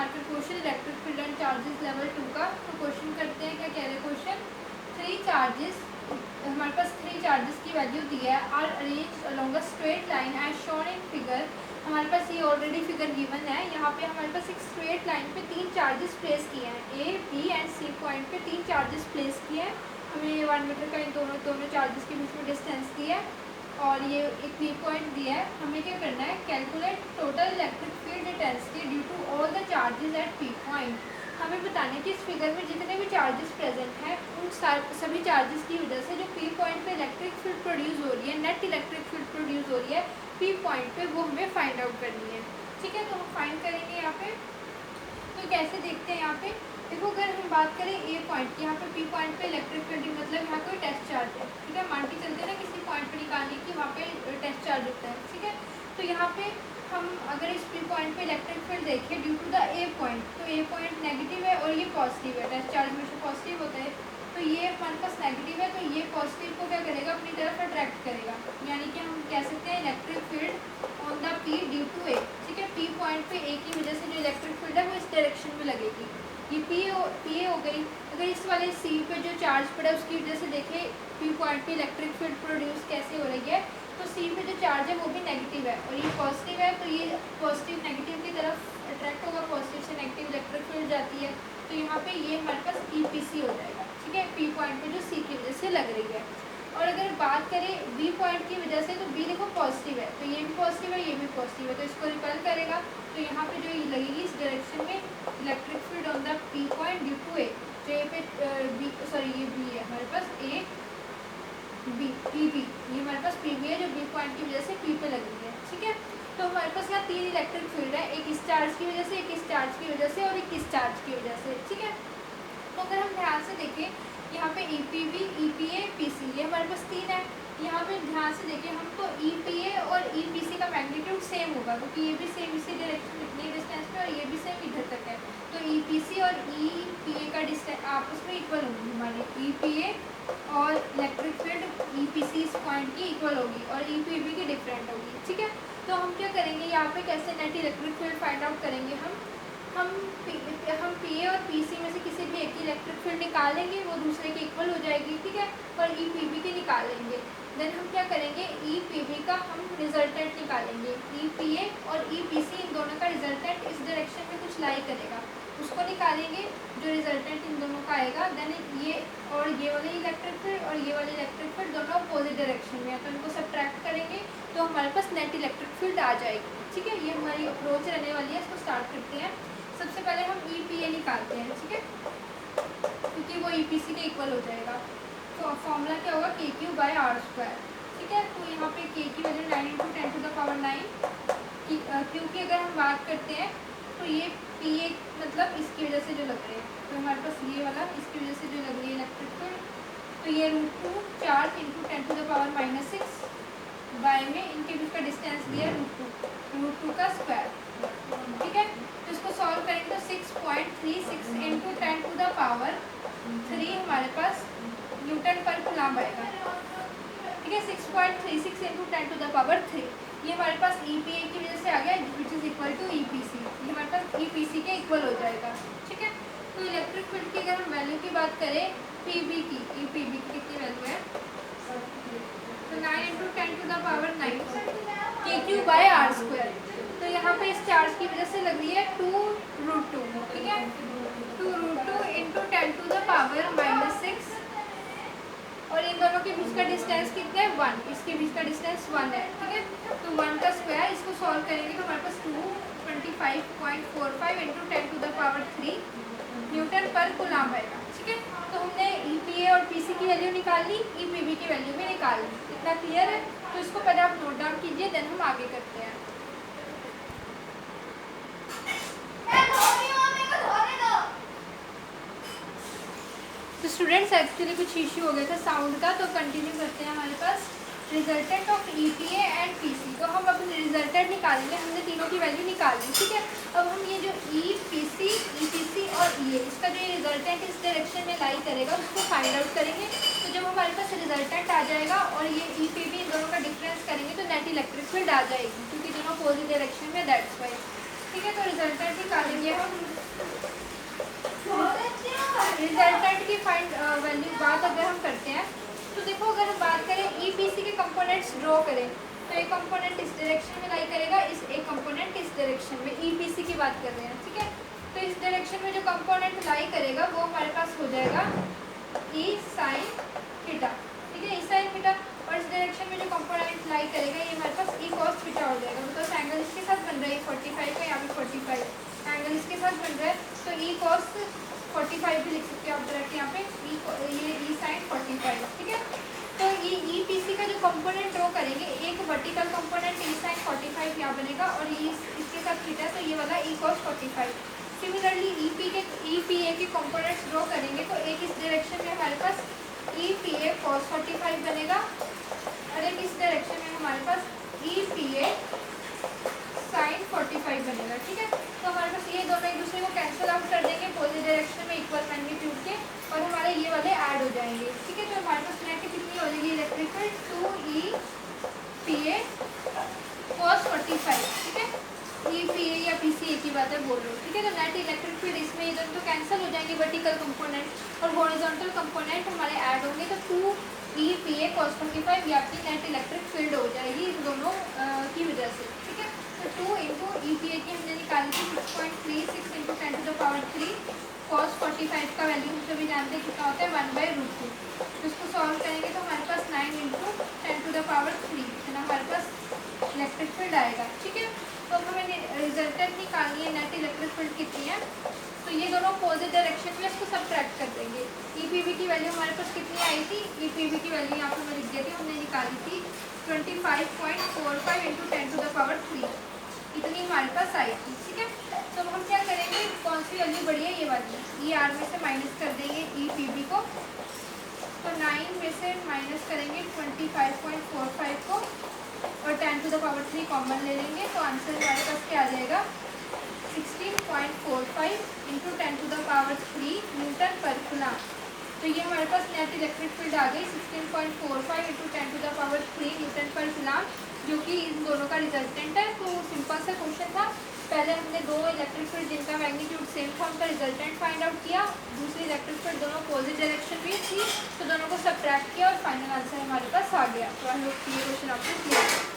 Marker question electric field and charges level 2 का। तो question करते हैं, क्या कह रहे हैं क्वेश्चन, 3 चार्जेस, हमारे पास 3 चार्जेस की वैल्यू दी है, are arrange along a straight line as shown in figure. हमारे पास ये ऑलरेडी फिगर गिवन है, यहाँ पे हमारे पास एक स्ट्रेट लाइन पे 3 चार्जेस प्लेस किए हैं, A B and C point पे 3 चार्जेस प्लेस किए हैं। हमें 1 मीटर का इन दोनों चार्जेस के बीच में डिस्टेंस दी है और ये एक पी पॉइंट दिया है। हमें क्या करना है, calculate total electric field intensity due to all the charges at P point. हमें बताना है कि इस फिगर में जितने भी चार्जेस प्रेजेंट हैं उन सभी चार्जेस की वजह से जो पी पॉइंट पे इलेक्ट्रिक फील्ड प्रोड्यूस हो रही है, नेट इलेक्ट्रिक फील्ड प्रोड्यूस हो रही है पी पॉइंट पे, वो हमें फाइंड आउट करनी है। ठीक है, तो हम फाइंड करेंगे यहाँ पे। तो कैसे देखते हैं, यहाँ पे देखो, अगर हम बात करें ए पॉइंट की, यहाँ पे पी पॉइंट पे इलेक्ट्रिक फील्ड मतलब यहाँ कोई टेस्ट चार्ज है, ठीक है, मान के चलते हैं ना किसी पॉइंट पे निकालने की वहाँ पे टेस्ट चार्ज होता है, ठीक है। तो यहाँ पे हम अगर इस पी पॉइंट पे इलेक्ट्रिक फील्ड देखें due to the A point, तो ए पॉइंट नेगेटिव है और ये पॉजिटिव है, टेस्ट चार्ज में से पॉजिटिव होता है, तो ये हमारे पास नेगेटिव है, तो ये पॉजिटिव को क्या करेगा, अपनी तरफ अट्रैक्ट करेगा, यानी कि हम कह सकते हैं electric field on the P due to A, ठीक है। पी पॉइंट पे ए की वजह से जो इलेक्ट्रिक फील्ड है वो इस डायरेक्शन में लगेगी, ये पी ए हो गई। अगर इस वाले सी पे जो चार्ज पड़ा है उसकी वजह से देखें पी पॉइंट पे इलेक्ट्रिक फील्ड प्रोड्यूस कैसे हो रही है, तो सी पे जो चार्ज है वो भी नेगेटिव है और ये पॉजिटिव है, तो ये पॉजिटिव नेगेटिव की तरफ अट्रैक्ट होगा, पॉजिटिव से नेगेटिव इलेक्ट्रिक फील्ड जाती है, तो यहाँ पे ये हमारे पास ईपीसी हो जाएगा, ठीक है, पी पॉइंट पे जो सी की वजह से लग रही है। और अगर बात करें बी पॉइंट की वजह से, तो बी देखो पॉजिटिव है, तो ये भी पॉजिटिव है, ये भी पॉजिटिव है, तो इसको रिपेल करेगा, तो यहाँ पे जो ये लगेगी इस डायरेक्शन में electric field on the P point due to A, जो ये पे बी, सॉरी ये बी है हमारे पास, ए बी पी बी, ये हमारे पास पी बी है जो बी पॉइंट की वजह से पी पे लग रही है, ठीक है। तो हमारे पास यहाँ 3 इलेक्ट्रिक फील्ड है, एक इस चार्ज की वजह से, एक इस चार्ज की वजह से और एक इस चार्ज की वजह से, ठीक है। तो अगर हम ध्यान से देखें यहाँ पे E P B, E P A, P C, ये हमारे पास 3 है। यहाँ पे ध्यान से देखें हम, तो ई पी ए और ई पी सी का मैग्नीट्यूड सेम होगा, क्योंकि ये भी सेम इसी डायरेक्शन इतनी डिस्टेंस पे और ये भी सेम इधर तक है, तो ई पी सी और ई पी ए का डिस्टेंस आपस में इक्वल होगी, हमारी ई पी ए और electric field E P C इस पॉइंट की इक्वल होगी और ई पी बी की डिफरेंट होगी, ठीक है। तो हम क्या करेंगे, यहाँ पे कैसे net electric field find out करेंगे, हम पी ए और पी सी में से किसी भी एक की इलेक्ट्रिक फील्ड निकालेंगे, वो दूसरे के इक्वल हो जाएगी, ठीक है, और ई पी बी की निकालेंगे। देन हम क्या करेंगे, ई पी बी का हम रिजल्टेंट निकालेंगे, ई पी ए और ई पी सी इन दोनों का रिजल्टेंट इस डायरेक्शन में कुछ लाई करेगा, उसको निकालेंगे, जो रिजल्टेंट इन दोनों का आएगा। देन ये और ये वाले इलेक्ट्रिक फील्ड और ये वाले इलेक्ट्रिक फील्ड दोनों अपोजिट डायरेक्शन में है, तो इनको सब्ट्रैक्ट करेंगे तो हमारे पास नेट इलेक्ट्रिक फील्ड आ जाएगी, ठीक है। ये हमारी अप्रोच रहने वाली है, इसको स्टार्ट करते हैं। सबसे पहले हम ई पी ए निकालते हैं, ठीक है, क्योंकि वो ई पी सी के इक्वल हो जाएगा। तो फॉर्मूला क्या होगा, के क्यू बाय आर स्क्वायर, ठीक है। तो यहाँ पे के की वैल्यू 9 × 10⁻⁹, क्यू की अगर हम बात करते हैं तो ये पी ए मतलब इसकी वजह से जो लग रही है, तो हमारे पास ये वाला इसकी वजह से जो लग रही है इलेक्ट्रिक फील्ड, तो ये √2 चार्ज × 10⁻⁶ बाय में इनके बीच का डिस्टेंस दिया √2 का स्क्वायर, ठीक है। तो इसको सॉल्व करेंगे तो 6.36 × 10⁻³ हमारे पास न्यूटन पर कूलम्ब आएगा, ठीक है। 6.36 × 10⁻³ ये हमारे पास ई पी ए की वजह से आ गया, which is equal to E P C, ये हमारे पास ई पी सी के इक्वल हो जाएगा, ठीक है। तो इलेक्ट्रिक फील्ड की अगर हम वैल्यू की बात करें, पी बी की, ई पी बी की कितनी वैल्यू है, तो 9 × 10⁻⁹ के क्यू बाय आर स्क्वायर। तो यहाँ पे इस चार्ज की वजह से लग रही है 2√2, ठीक है, 2√2 × 10⁻⁻⁶, और इन दोनों के बीच का डिस्टेंस कितना है, 1, इसके बीच का डिस्टेंस 1 है, ठीक है। तो 1 का स्क्वायर, इसको सॉल्व करेंगे तो हमारे पास 225.45 × 10⁻³ न्यूटन पर कूलम्ब आएगा, ठीक है। तो हमने ई पी ए और पी सी की वैल्यू निकाल ली, ई पी बी की वैल्यू भी निकाल ली, इतना क्लियर है। तो इसको पहले आप नोट डाउन कीजिए, देन हम आगे करते हैं। तो स्टूडेंट्स एक्चुअली कुछ इश्यू हो गया था साउंड का, तो कंटिन्यू करते हैं। हमारे पास resultant of E P A and P C, तो हम अपने रिजल्टेंट निकालेंगे, हमने तीनों की वैल्यू निकाल ली, ठीक है। अब हम ये जो ई पी सी और ई ए, इसका जो रिजल्टेंट इस डायरेक्शन में लाई करेगा उसको फाइंड आउट करेंगे। तो जब हमारे पास रिजल्टेंट आ जाएगा और ये ई पी बी इन दोनों का डिफरेंस करेंगे तो नेट इलेक्ट्रिक फील्ड आ जाएगी, क्योंकि दोनों अपोजिट डायरेक्शन में, दैट्स वाई। ठीक है, तो रिजल्टेंट निकालेंगे हम। रिजल्टेंट की फाइंड वैल्यू बात अगर हम करते हैं तो देखो, अगर हम बात करें ईपीसी के कंपोनेंट्स ड्रॉ करें तो एक कंपोनेंट इस डायरेक्शन में लाई करेगा, एक कंपोनेंट इस डायरेक्शन में, ईपीसी की बात कर रहे हैं, ठीक है। तो इस डायरेक्शन में जो कंपोनेंट लाई करेगा वो हमारे पास हो जाएगा ई साइन थीटा, ठीक है, ई साइन थीटा। और इस डायरेक्शन में जो कंपोनेंट लाई करेगा ये हमारे पास ई कॉस थीटा हो जाएगा, बिकॉज एंगल इसके साथ बन रहा है 45 का, यहाँ पे 45 एंगल इसके साथ बन रहा है, तो ई कॉस 45 भी लिख सकते हैं आप डायरेक्ट यहाँ पे, ये ई साइन 45, ठीक है। तो ये ईपीसी का जो कंपोनेंट ड्रॉ करेंगे, एक वर्टिकल कंपोनेंट ई साइन 45 यहाँ बनेगा और इसके साथ थीटा, तो ये वाला ई कॉस 45। सिमिलरली ईपीए के कंपोनेंट्स ड्रॉ करेंगे तो एक इस डायरेक्शन में हमारे पास ईपीए कॉस 45 बनेगा और एक इस डायरेक्शन में हमारे पास ईपीए साइन 45 बनेगा, ठीक है। तो हमारे पास ये दोनों एक दूसरे को कैंसिल आउट कर देंगे अपोजिट डायरेक्शन में इक्वल मैग्नीट्यूड के, और हमारे ये वाले ऐड हो जाएंगे, ठीक है। तो हमारे पास नेट कितनी हो जाएगी इलेक्ट्रिक फील्ड 2 EPA cos 45, ठीक है। EPA या PCA की बात है बोल रहे हो, ठीक है। तो नेट इलेक्ट्रिक फील्ड इसमें ये दोनों तो कैंसिल हो जाएंगे, वर्टिकल कंपोनेंट और हॉरिजॉन्टल कंपोनेंट हमारे ऐड होंगे, तो 2 EPA cos 45 ये आपकी नेट इलेक्ट्रिक फील्ड हो जाएगी इन दोनों की वजह से, ठीक है। तो 2 इंटू EPA की हमने निकाली थी 6.36 इंटू 10⁻³ cos 45 का वैल्यू हम सभी जानते हैं कितना होता है 1/√2। तो इसको सॉल्व करेंगे तो हमारे पास 9 इंटू 10⁻³ है ना, हमारे पास इलेक्ट्रिक फील्ड आएगा, ठीक है। तो अब हमें रिजल्टेंट निकालनी है नेट इलेक्ट्रिक फील्ड कितनी है, तो ये दोनों अपोजिट डायरेक्शन में इसको सब्ट्रैक्ट कर देंगे। ईपीवी की वैल्यू हमारे पास कितनी आई थी, ईपीवी की वैल्यू यहाँ पर मैं लिख देती हूँ, हमने निकाली थी 25.45 इंटू 10⁻³ इतनी हमारे पास आई थी, ठीक है। तो अब हम क्या करेंगे, कौन सी वैल्यू बढ़ी है, ये वाली, ई आर में से माइनस कर देंगे ईपीवी को, तो 9 में से माइनस करेंगे 25.45 को और 10⁻³ कॉमन ले लेंगे, तो आंसर हमारे पास क्या आ जाएगा 16.45 इंटू 10⁻³ न्यूटन पर कूलम। तो ये हमारे पास नेट इलेक्ट्रिक फील्ड आ गई 16.45 इंटू 10⁻³ न्यूटन पर कूलम, जो कि इन दोनों का रिजल्टेंट है। तो सिंपल सा क्वेश्चन था, पहले हमने दो इलेक्ट्रिक फील्ड जिनका मैग्नीट्यूड सेम था उनका रिजल्टेंट फाइंड आउट किया, दूसरी इलेक्ट्रिक फील्ड दोनों अपोजिट डायरेक्शन में थी तो दोनों को सब्ट्रैक्ट किया और फाइनल आंसर हमारे पास आ गया। तो आई होप ये क्वेश्चन आपको क्लियर है।